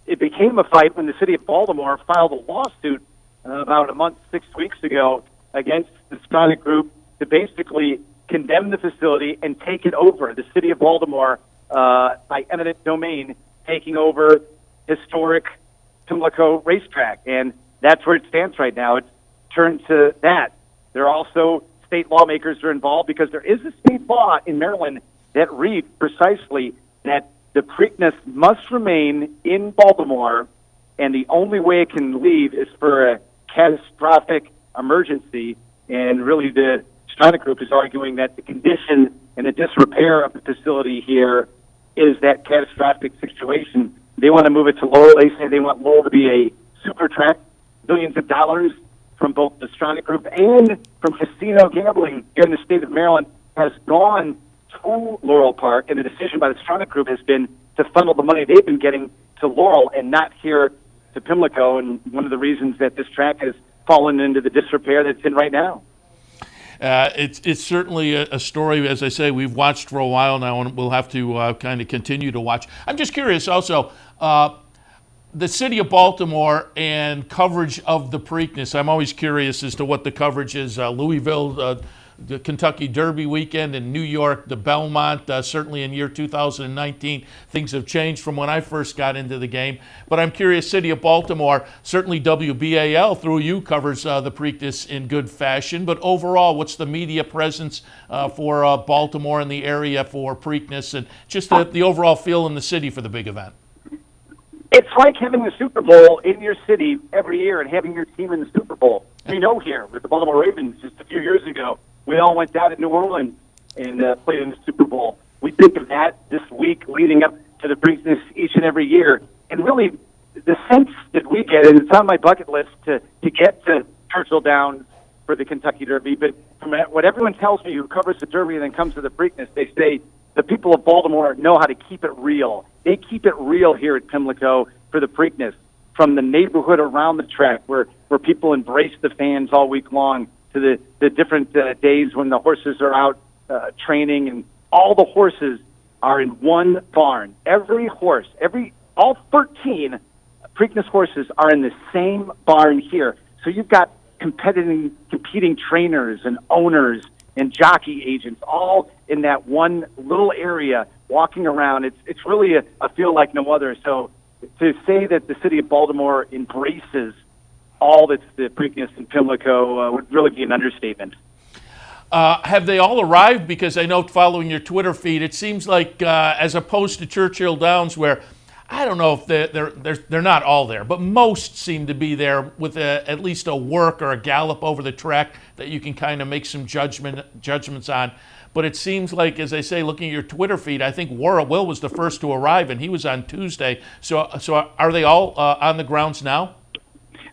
it became a fight when the city of Baltimore filed a lawsuit about a month, 6 weeks ago against the Stronach Group to basically condemn the facility and take it over. The city of Baltimore, by eminent domain, taking over historic Pimlico racetrack. And that's where it stands right now. It's turned to that. There are also state lawmakers are involved because there is a state law in Maryland that reads precisely that the Preakness must remain in Baltimore, and the only way it can leave is for a catastrophic emergency. And really, the Stronach Group is arguing that the condition and the disrepair of the facility here is that catastrophic situation. They want to move it to Laurel. They say they want Laurel to be a super track, billions of dollars from both the Stronach Group and from casino gambling here in the state of Maryland has gone to Laurel Park, and the decision by the Stronach Group has been to funnel the money they've been getting to Laurel and not here to Pimilco, and one of the reasons that this track has fallen into the disrepair that's in right now. It's certainly a story, as I say, we've watched for a while now, and we'll have to kind of continue to watch. I'm just curious also, the city of Baltimore and coverage of the Preakness. I'm always curious as to what the coverage is. Louisville, the Kentucky Derby weekend, in New York, the Belmont, certainly in year 2019. Things have changed from when I first got into the game. But I'm curious, city of Baltimore, certainly WBAL through you covers the Preakness in good fashion. But overall, what's the media presence for Baltimore and the area for Preakness, and just the overall feel in the city for the big event? It's like having the Super Bowl in your city every year and having your team in the Super Bowl. We know here with the Baltimore Ravens just a few years ago, we all went down to New Orleans and played in the Super Bowl. We think of that this week leading up to the Preakness each and every year. And really, the sense that we get, and it's on my bucket list to get to Churchill Downs for the Kentucky Derby, but from what everyone tells me who covers the Derby and then comes to the Preakness, they say the people of Baltimore know how to keep it real. They keep it real here at Pimlico for the Preakness, from the neighborhood around the track where people embrace the fans all week long to the different days when the horses are out training, and all the horses are in one barn. Every horse, all 13 Preakness horses are in the same barn here. So you've got competing trainers and owners and jockey agents all in that one little area walking around. It's really a feel like no other. So to say that the city of Baltimore embraces all that's the Preakness in Pimlico would really be an understatement. Have they all arrived? Because I know following your Twitter feed, it seems like as opposed to Churchill Downs, where I don't know if they're not all there, but most seem to be there with at least a work or a gallop over the track that you can kind of make some judgments on. But it seems like, as I say, looking at your Twitter feed, I think War of Will was the first to arrive, and he was on Tuesday. So are they all on the grounds now?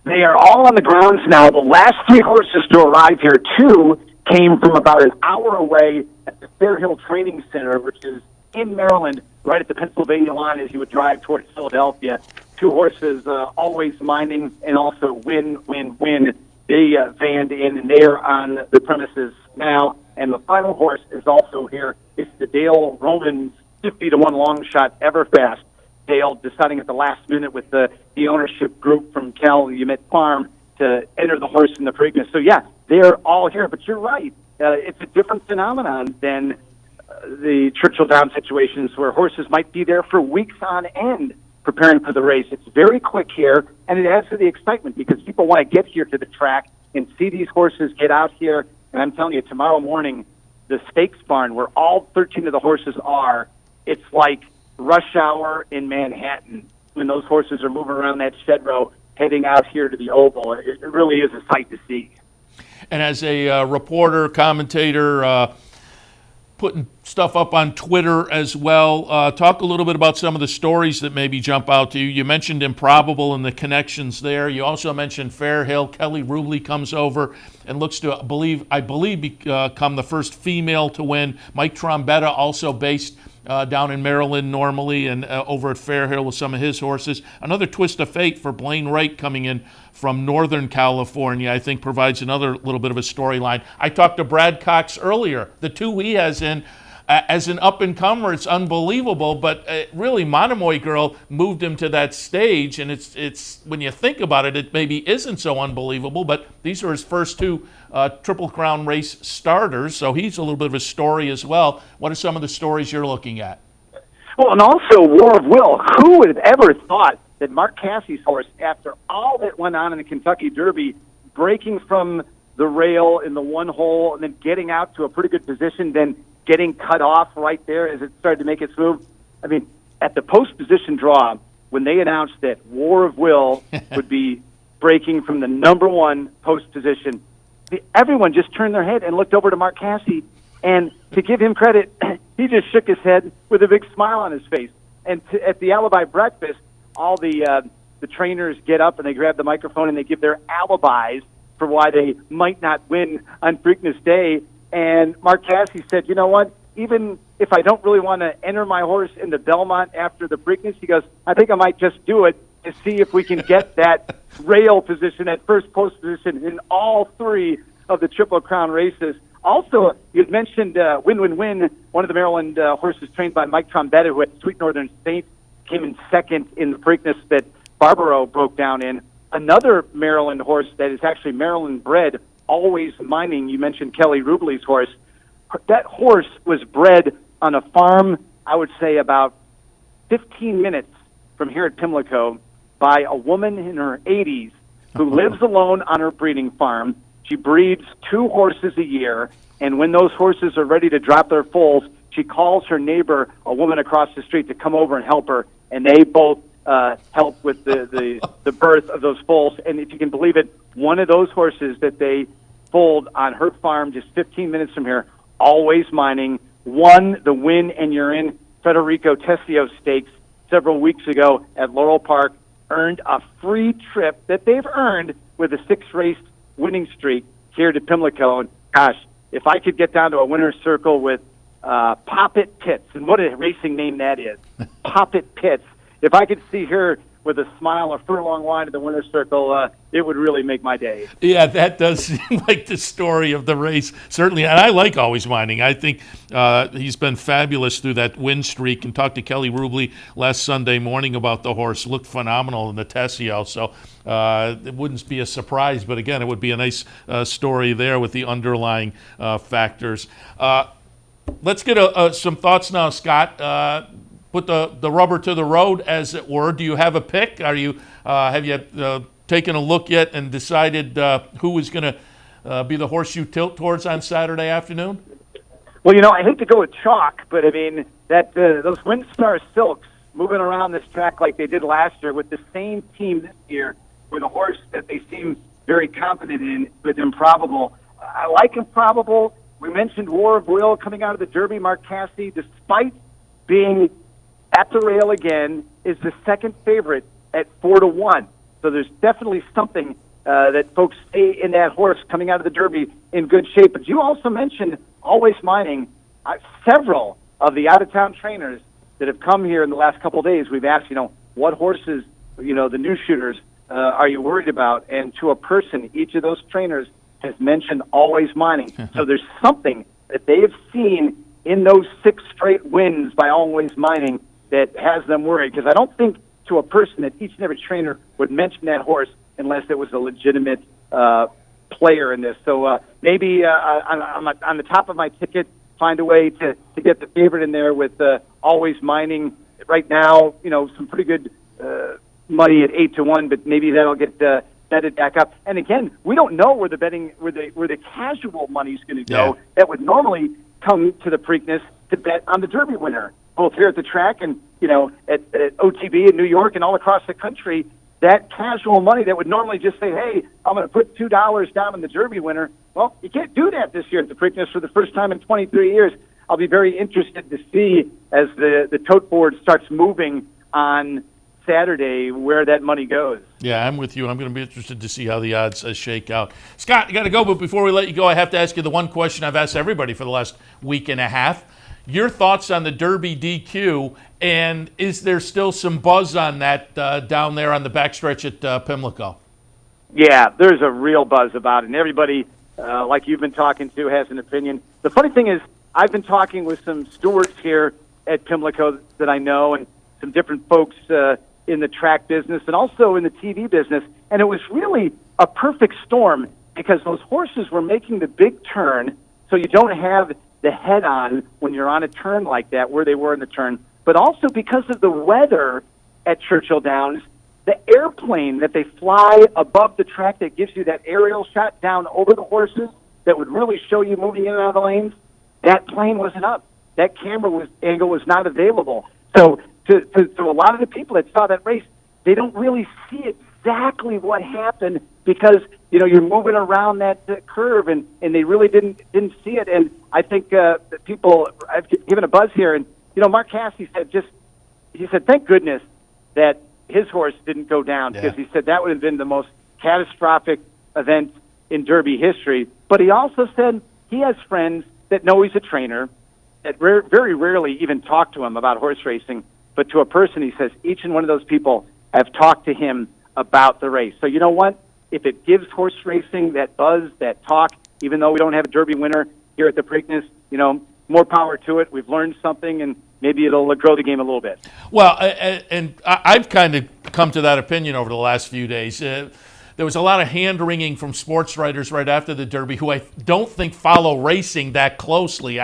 They are all on the grounds now. The last 3 horses to arrive here, 2 came from about an hour away at the Fair Hill Training Center, which is in Maryland, right at the Pennsylvania line as you would drive towards Philadelphia. 2 horses always minding and also win. They vanned in, and they are on the premises now. And the final horse is also here. It's the Dale Romans 50-1 long shot Everfast. Dale deciding at the last minute with the ownership group from Calumet Farm to enter the horse in the Preakness. So, yeah, they're all here. But you're right. It's a different phenomenon than the Churchill Downs situations where horses might be there for weeks on end preparing for the race. It's very quick here, and it adds to the excitement because people want to get here to the track and see these horses get out here. And I'm telling you, tomorrow morning, the stakes barn where all 13 of the horses are, it's like rush hour in Manhattan when those horses are moving around that shed row heading out here to the Oval. It really is a sight to see. And as a reporter, commentator, putting stuff up on Twitter as well, talk a little bit about some of the stories that maybe jump out to you. You mentioned Improbable and the connections there. You also mentioned Fair Hill. Kelly Rubley comes over and looks to, I believe, become the first female to win. Mike Trombetta, also based down in Maryland normally, and over at Fair Hill with some of his horses. Another twist of fate for Blaine Wright coming in from Northern California, I think provides another little bit of a storyline. I talked to Brad Cox earlier. The 2 he has in as an up-and-comer, it's unbelievable, but really Monomoy Girl moved him to that stage, and it's when you think about it, it maybe isn't so unbelievable, but these are his first 2 Triple Crown race starters, so he's a little bit of a story as well. What are some of the stories you're looking at? Well, and also War of Will. Who would have ever thought that Mark Cassie's horse, after all that went on in the Kentucky Derby, breaking from the rail in the one hole and then getting out to a pretty good position, then getting cut off right there as it started to make its move. I mean, at the post-position draw, when they announced that War of Will would be breaking from the number 1 post position, everyone just turned their head and looked over to Mark Casse. And to give him credit, he just shook his head with a big smile on his face. And at the Alibi Breakfast, all the trainers get up and they grab the microphone and they give their alibis for why they might not win on Preakness Day. And Mark Casse said, you know what, even if I don't really want to enter my horse in the Belmont after the Preakness, he goes, I think I might just do it to see if we can get that rail position, that first post position in all three of the Triple Crown races. Also, you mentioned Win, one of the Maryland horses trained by Mike Trombetta, who at Sweet Northern State came in second in the Preakness that Barbaro broke down in. Another Maryland horse that is actually Maryland bred, Always Mining. You mentioned Kelly Rubley's horse. That horse was bred on a farm, I would say about 15 minutes from here at Pimlico, by a woman in her 80s who lives alone on her breeding farm. She breeds 2 horses a year, and when those horses are ready to drop their foals, she calls her neighbor, a woman across the street, to come over and help her, and they both help with the birth of those foals. And if you can believe it, one of those horses that they foaled on her farm just 15 minutes from here, Always Mining, won the Win and You're In Federico Tessio Stakes several weeks ago at Laurel Park, earned a free trip that they've earned with a 6-race winning streak here to Pimlico. And gosh, if I could get down to a winner's circle with Poppet Pitts, and what a racing name that is, Poppet Pitts, if I could see her with a smile, a furlong line at the winner's circle, it would really make my day. Yeah, that does seem like the story of the race, certainly. And I like Always Mining. I think he's been fabulous through that win streak, and talked to Kelly Rubley last Sunday morning about the horse. Looked phenomenal in the Tessio, so it wouldn't be a surprise. But again, it would be a nice story there with the underlying factors. Let's get some thoughts now, Scott. Put the rubber to the road, as it were. Do you have a pick? Have you taken a look yet and decided who is going to be the horse you tilt towards on Saturday afternoon? Well, I hate to go with chalk, but I mean that those Windstar Silks moving around this track like they did last year with the same team this year, with a horse that they seem very confident in, with Improbable. I like Improbable. We mentioned War of Will coming out of the Derby. Mark Casse, despite being at the rail again, is the second favorite at 4-1. So there's definitely something that folks see in that horse coming out of the Derby in good shape. But you also mentioned Always Mining. Several of the out-of-town trainers that have come here in the last couple of days, we've asked, what horses, the new shooters, are you worried about? And to a person, each of those trainers has mentioned Always Mining. So there's something that they have seen in those 6 straight wins by Always Mining that has them worried, because I don't think to a person that each and every trainer would mention that horse unless it was a legitimate player in this. So maybe on the top of my ticket, find a way to get the favorite in there with Always Mining. Right now, some pretty good money at 8-1, but maybe that'll get betted back up. And again, we don't know where the casual money is going to go. Yeah. That would normally come to the Preakness to bet on the Derby winner, both here at the track and, at OTB in New York and all across the country. That casual money that would normally just say, hey, I'm going to put $2 down on the Derby winner. Well, you can't do that this year at the Preakness for the first time in 23 years. I'll be very interested to see, as the tote board starts moving on Saturday, where that money goes. Yeah, I'm with you. I'm going to be interested to see how the odds shake out. Scott, you got to go, but before we let you go, I have to ask you the one question I've asked everybody for the last week and a half. Your thoughts on the Derby DQ, and is there still some buzz on that down there on the backstretch at Pimlico? Yeah, there's a real buzz about it, and everybody, like you've been talking to, has an opinion. The funny thing is, I've been talking with some stewards here at Pimlico that I know, and some different folks in the track business and also in the TV business, and it was really a perfect storm because those horses were making the big turn, so you don't have the head-on when you're on a turn like that, where they were in the turn, but also because of the weather at Churchill Downs, the airplane that they fly above the track that gives you that aerial shot down over the horses that would really show you moving in and out of the lanes, that plane wasn't up. That camera angle was not available. So to a lot of the people that saw that race, they don't really see exactly what happened because you're moving around that curve, and they really didn't see it. And I think that people I've given a buzz here, and Mark Cassidy said thank goodness that his horse didn't go down, because he said that would have been the most catastrophic event in Derby history. But he also said he has friends that know he's a trainer that very rarely even talk to him about horse racing, but to a person, he says each and one of those people have talked to him about the race. So you know what? If it gives horse racing that buzz, that talk, even though we don't have a Derby winner here at the Preakness, more power to it. We've learned something, and maybe it'll grow the game a little bit. Well, and I've kind of come to that opinion over the last few days. There was a lot of hand-wringing from sports writers right after the Derby who I don't think follow racing that closely.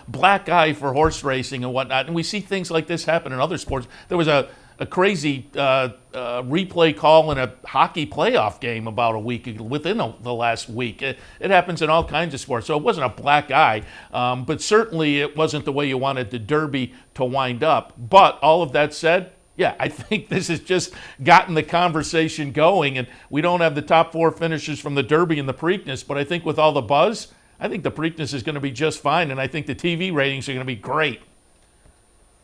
Black eye for horse racing and whatnot. And we see things like this happen in other sports. There was a crazy replay call in a hockey playoff game about a week, within the last week. It happens in all kinds of sports. So it wasn't a black eye, but certainly it wasn't the way you wanted the Derby to wind up. But all of that said, yeah, I think this has just gotten the conversation going, and we don't have the top 4 finishers from the Derby and the Preakness, but I think with all the buzz, I think the Preakness is going to be just fine, and I think the TV ratings are going to be great.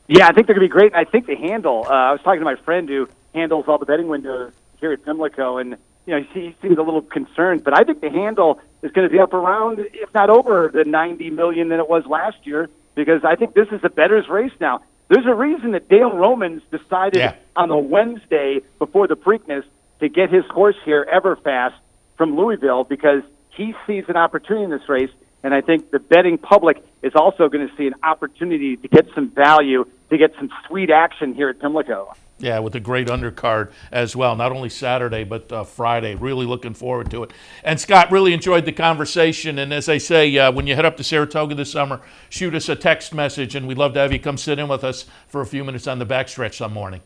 Yeah, I think they're going to be great. I think the handle, I was talking to my friend who handles all the betting windows here at Pimilco, and he seems a little concerned, but I think the handle is going to be up around, if not over, the 90 million than it was last year, because I think this is a bettor's race now. There's a reason that Dale Romans decided on the Wednesday before the Preakness to get his horse here, Everfast, from Louisville, because he sees an opportunity in this race, and I think the betting public is also going to see an opportunity to get some value, to get some sweet action here at Pimlico. Yeah, with a great undercard as well, not only Saturday, but Friday. Really looking forward to it. And Scott, really enjoyed the conversation. And as I say, when you head up to Saratoga this summer, shoot us a text message, and we'd love to have you come sit in with us for a few minutes on the backstretch some morning.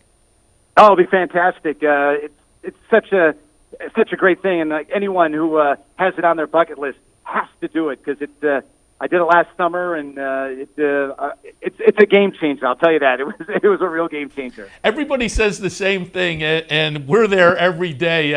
Oh, it'll be fantastic. It's such a great thing, and anyone who has it on their bucket list has to do it, because I did it last summer, and it's a game changer. I'll tell you that. It was a real game changer. Everybody says the same thing, and we're there every day.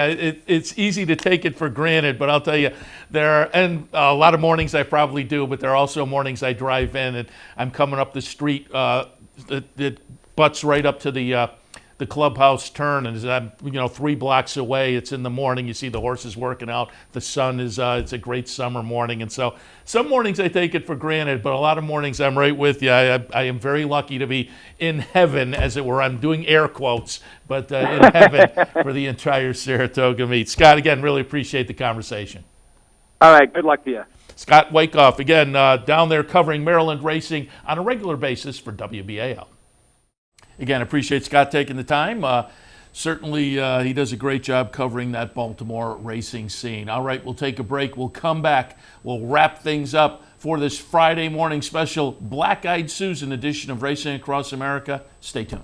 It's easy to take it for granted, but I'll tell you, and a lot of mornings I probably do, but there are also mornings I drive in, and I'm coming up the street that butts right up to the clubhouse turn, and as I'm 3 blocks away, it's in the morning. You see the horses working out. The sun is it's a great summer morning, and so some mornings I take it for granted, but a lot of mornings I'm right with you. I am very lucky to be in heaven, as it were. I'm doing air quotes, but in heaven for the entire Saratoga meet. Scott, again, really appreciate the conversation. All right, good luck to you. Scott Wykoff, again, down there covering Maryland racing on a regular basis for WBAL. Again, appreciate Scott taking the time. Certainly, he does a great job covering that Baltimore racing scene. All right, we'll take a break. We'll come back. We'll wrap things up for this Friday morning special Black Eyed Susan edition of Racing Across America. Stay tuned.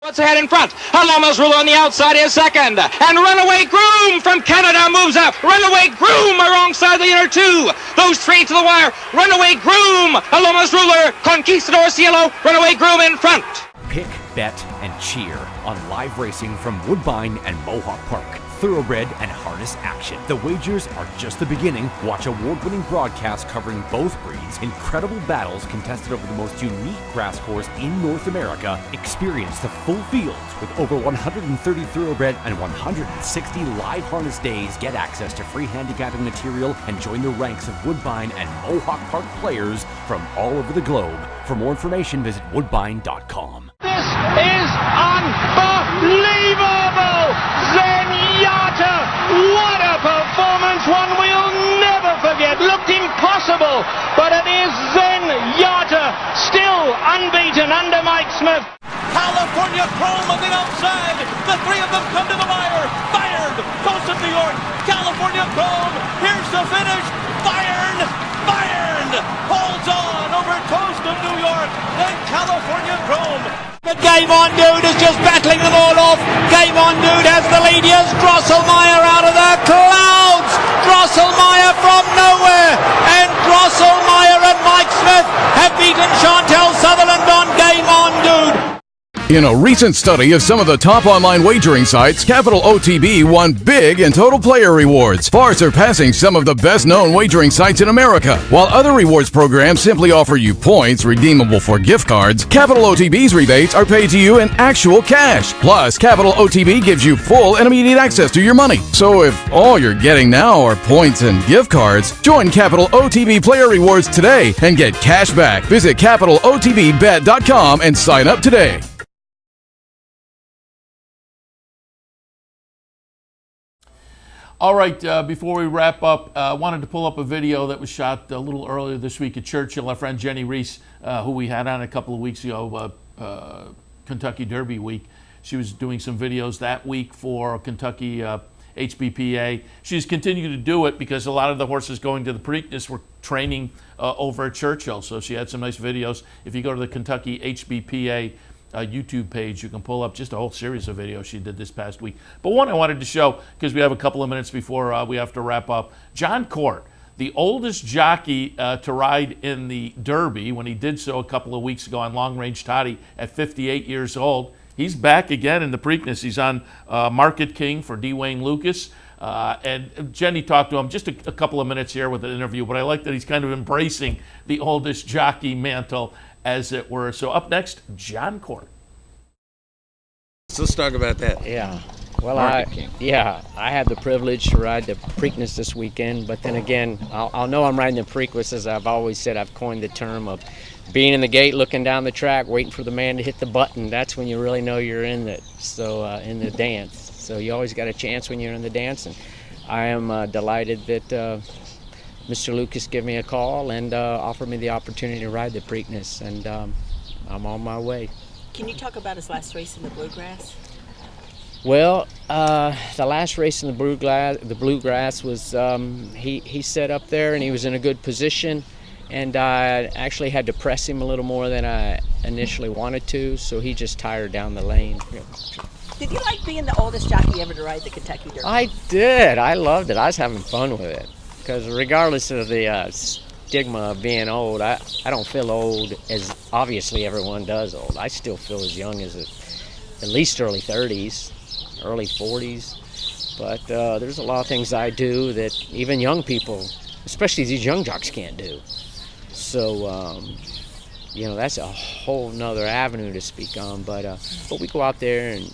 What's ahead in front? Alama's Ruler on the outside is second. And Runaway Groom from Canada moves up. Runaway Groom alongside the inner 2. Those 3 to the wire. Runaway Groom. Alama's Ruler. Conquistador Cielo. Runaway Groom in front. Pick, bet, and cheer on live racing from Woodbine and Mohawk Park. Thoroughbred and harness action. The wagers are just the beginning. Watch award-winning broadcasts covering both breeds, incredible battles contested over the most unique grass course in North America. Experience the full fields with over 130 thoroughbred and 160 live harness days. Get access to free handicapping material and join the ranks of Woodbine and Mohawk Park players from all over the globe. For more information, visit woodbine.com. This is unbelievable! Zenyatta! What a performance! One we'll never forget. Looked impossible, but it is Zenyatta, still unbeaten under Mike Smith. California Chrome on the outside. The 3 of them come to the wire. Bayern, Coast of New York. California Chrome. Here's the finish. Bayern holds on over Coast of New York and California Chrome. But Game On Dude is just battling them all off. Game On Dude has the lead. Here's Drosselmeyer out of the clouds. Drosselmeyer from nowhere. And Drosselmeyer and Mike Smith have beaten Chantel Sutherland on Game On Dude. In a recent study of some of the top online wagering sites, Capital OTB won big in total player rewards, far surpassing some of the best-known wagering sites in America. While other rewards programs simply offer you points redeemable for gift cards, Capital OTB's rebates are paid to you in actual cash. Plus, Capital OTB gives you full and immediate access to your money. So if all you're getting now are points and gift cards, join Capital OTB Player Rewards today and get cash back. Visit CapitalOTBBet.com and sign up today. All right, before we wrap up, I wanted to pull up a video that was shot a little earlier this week at Churchill. Our friend Jenny Reese, who we had on a couple of weeks ago, Kentucky Derby week. She was doing some videos that week for Kentucky HBPA. She's continued to do it because a lot of the horses going to the Preakness were training over at Churchill. So she had some nice videos. If you go to the Kentucky HBPA YouTube page, you can pull up just a whole series of videos she did this past week. But one I wanted to show, because we have a couple of minutes before we have to wrap up. John Court, the oldest jockey to ride in the Derby, when he did so a couple of weeks ago on Long Range Toddy at 58 years old. He's back again in the Preakness. He's on Market King for D. Wayne Lucas. And Jenny talked to him just a couple of minutes here with an interview, but I like that he's kind of embracing the oldest jockey mantle, as it were. So up next, John Court. So let's talk about that. Yeah. Well, I had the privilege to ride the Preakness this weekend, but then again, I'll know I'm riding the Preakness, as I've always said. I've coined the term of being in the gate, looking down the track, waiting for the man to hit the button. That's when you really know you're in it. So in the dance. So you always got a chance when you're in the dance, and I am delighted that Mr. Lucas gave me a call and offered me the opportunity to ride the Preakness, and I'm on my way. Can you talk about his last race in the Bluegrass? Well, the last race in the Bluegrass was he set up there and he was in a good position, and I actually had to press him a little more than I initially wanted to, so he just tired down the lane. Did you like being the oldest jockey ever to ride the Kentucky Derby? I did. I loved it. I was having fun with it. Because regardless of the stigma of being old, I don't feel old as obviously everyone does old. I still feel as young as at least early 30s, early 40s. But there's a lot of things I do that even young people, especially these young jocks, can't do. So, that's a whole nother avenue to speak on. But we go out there and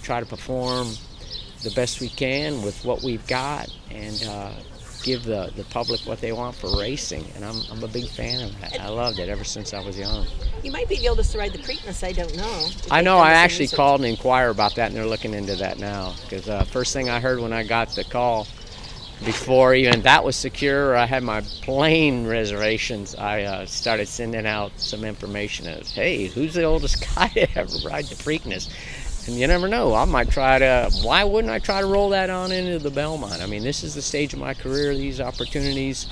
try to perform the best we can with what we've got, and give the public what they want for racing, and I'm a big fan of that. I loved it ever since I was young. You might be the oldest to ride the Preakness, I don't know. I know, I actually called and inquired about that, and they're looking into that now, because first thing I heard when I got the call, before even that was secure, I had my plane reservations, I started sending out some information of, hey, who's the oldest guy to ever ride the Preakness? And you never know, why wouldn't I try to roll that on into the Belmont? I mean, this is the stage of my career, these opportunities,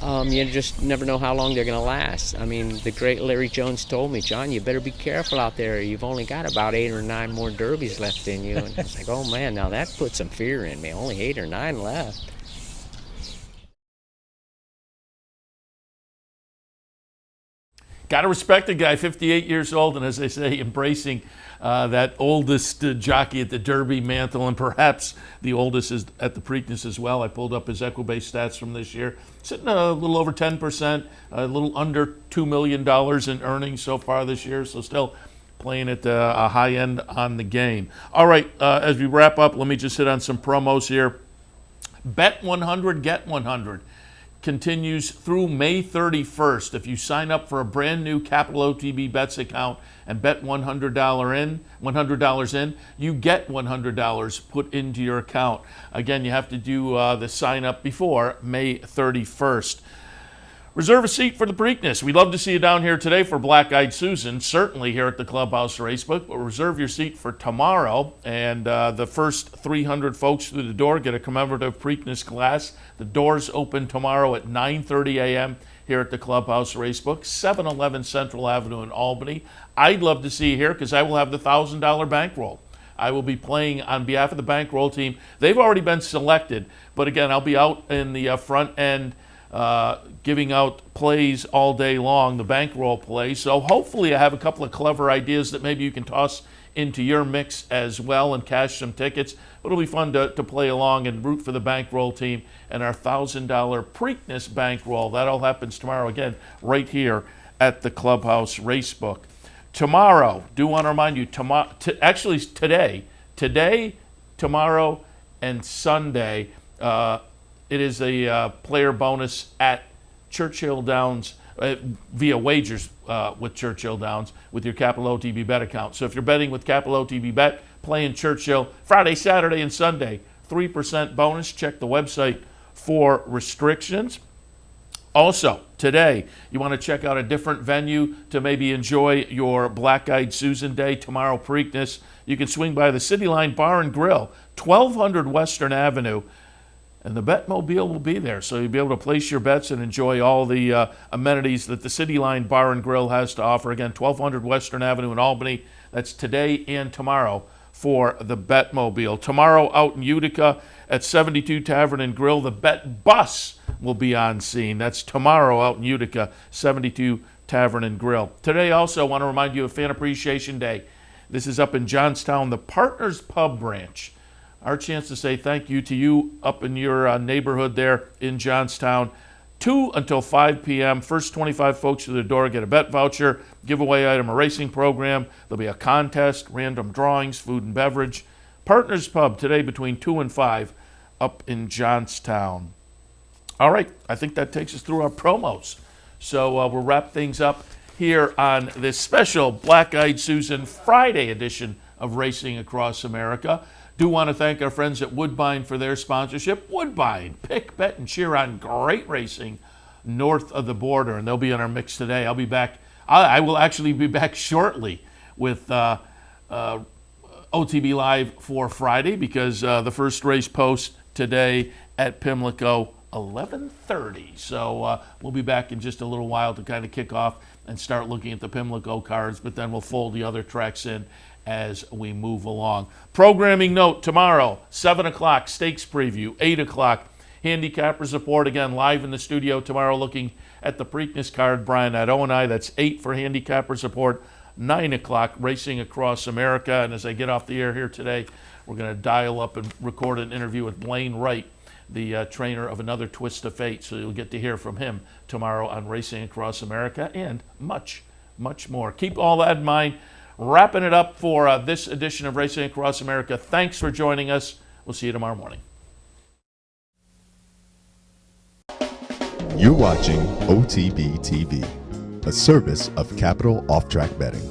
you just never know how long they're going to last. I mean, the great Larry Jones told me, John, you better be careful out there. You've only got about 8 or 9 more derbies left in you. And it's like, oh man, now that put some fear in me. Only 8 or 9 left. Got to respect the guy, 58 years old, and as they say, embracing that oldest jockey at the Derby mantle, and perhaps the oldest is at the Preakness as well. I pulled up his Equibase stats from this year, sitting a little over 10%, a little under $2 million in earnings so far this year, so still playing at a high end on the game. All right, as we wrap up, let me just hit on some promos here. Bet 100, get 100. Continues through May 31st. If you sign up for a brand new Capital OTB Bets account and bet $100 in, you get $100 put into your account. Again, you have to do the sign up before May 31st. Reserve a seat for the Preakness. We'd love to see you down here today for Black Eyed Susan, certainly here at the Clubhouse Racebook, but reserve your seat for tomorrow, and the first 300 folks through the door get a commemorative Preakness class. The doors open tomorrow at 9:30 a.m. here at the Clubhouse Racebook, 711 Central Avenue in Albany. I'd love to see you here because I will have the $1,000 bankroll. I will be playing on behalf of the bankroll team. They've already been selected, but again, I'll be out in the front end giving out plays all day long, the bankroll plays. So hopefully I have a couple of clever ideas that maybe you can toss into your mix as well and cash some tickets. But it'll be fun to play along and root for the bankroll team and our $1,000 Preakness bankroll. That all happens tomorrow, again, right here at the Clubhouse Racebook. Tomorrow, do want to remind you, actually today, tomorrow, and Sunday, it is a player bonus at Churchill Downs via wagers with Churchill Downs with your Capital OTB Bet account. So if you're betting with Capital OTB Bet, play in Churchill Friday, Saturday, and Sunday. 3% bonus. Check the website for restrictions. Also, today, you want to check out a different venue to maybe enjoy your Black Eyed Susan Day, tomorrow Preakness. You can swing by the City Line Bar and Grill, 1200 Western Avenue, and the Betmobile will be there. So you'll be able to place your bets and enjoy all the amenities that the City Line Bar and Grill has to offer. Again, 1200 Western Avenue in Albany. That's today and tomorrow for the Betmobile. Tomorrow out in Utica at 72 Tavern and Grill, the Bet Bus will be on scene. That's tomorrow out in Utica, 72 Tavern and Grill. Today also, I want to remind you of Fan Appreciation Day. This is up in Johnstown, the Partners Pub branch. Our chance to say thank you to you up in your neighborhood there in Johnstown. 2 until 5 p.m. First 25 folks to the door get a bet voucher, giveaway item, a racing program. There'll be a contest, random drawings, food and beverage. Partners Pub today between 2 and 5 up in Johnstown. All right, I think that takes us through our promos. So we'll wrap things up here on this special Black Eyed Susan Friday edition of Racing Across America. Do want to thank our friends at Woodbine for their sponsorship. Woodbine, pick, bet, and cheer on great racing north of the border, and they'll be in our mix today. I'll be back. I will actually be back shortly with OTB Live for Friday because the first race post today at Pimilco, 11:30. So we'll be back in just a little while to kind of kick off and start looking at the Pimilco cards, but then we'll fold the other tracks in as we move along. Programming note, tomorrow, 7 o'clock, stakes preview, 8 o'clock, handicappers report, again, live in the studio tomorrow looking at the Preakness card. Brian Nadeau and I, that's 8 for handicappers report, 9 o'clock, Racing Across America. And as I get off the air here today, we're going to dial up and record an interview with Blaine Wright, the trainer of Another Twist of Fate. So you'll get to hear from him tomorrow on Racing Across America and much, much more. Keep all that in mind. Wrapping it up for this edition of Racing Across America. Thanks for joining us. We'll see you tomorrow morning. You're watching OTB TV, a service of Capital Off Track Betting.